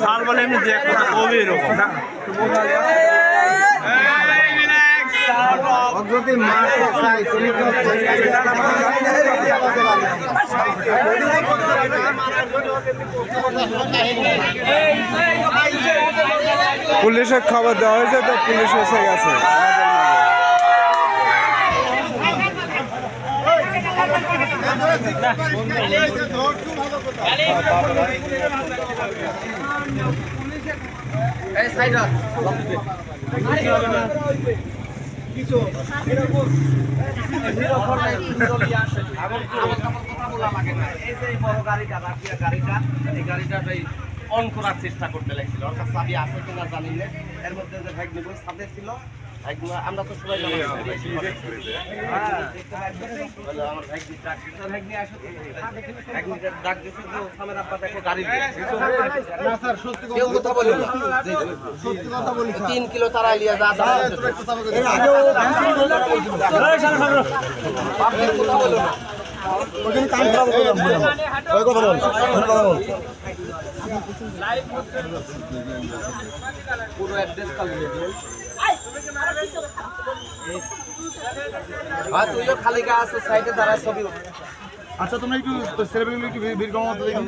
সাল বলে এমনি যে কবি এরকম পুলিশের খবর দেওয়া হয়েছে, তো পুলিশ এসে গেছে। অন করার চেষ্টা করতে লাগছিল, ওর কাছে চাবি আছে কিনা জানি না। এর মধ্যে যে ভাই নিবো সাথে ছিল, আমরা তো সবাই আমার ডাক দিচ্ছে যে সামের আব্বা দেখো গাড়ি 3 কিলো তারা লিয়া যা পুরো অ্যাড্রেস তুইও খালি গা আছে সাইডে দাঁড়া ছবি। আচ্ছা তোমরা একটু ছেলেবেলে একটু ভিড় কম মতো দেখুন।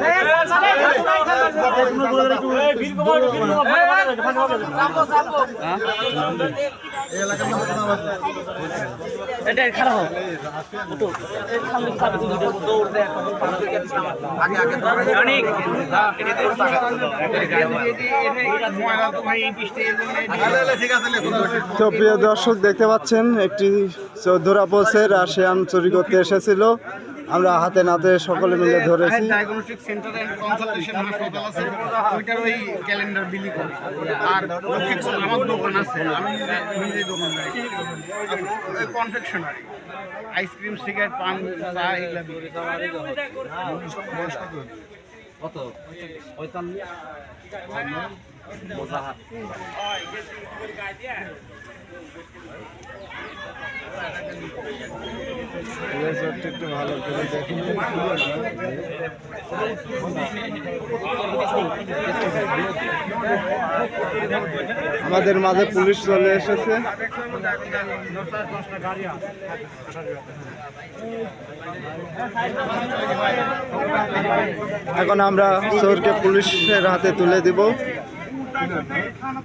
তো প্রিয় দর্শক দেখতে পাচ্ছেন, একটি চৌধুরাপোসে রাশিয়ান চুরি করতে এসেছিল। আমরা হাতে নাতে সকলে মিলে ধরেছি। ডায়াগনস্টিক সেন্টার এন্ড কনসালটেশন হাসপাতাল আছে, ওইটার ওই ক্যালেন্ডার বিলি করে। আর আমার দোকান আছে, আমি নিজে দোকান কনফেকশনারি, আইসক্রিম, সিগারেট, পান, চা এগুলা বিক্রি কত 45 মোজাহার একটু ভালো করে দেখুন। আমাদের মাঝে পুলিশ চলে এসেছে। এখন আমরা চোরকে পুলিশের হাতে তুলে দিব।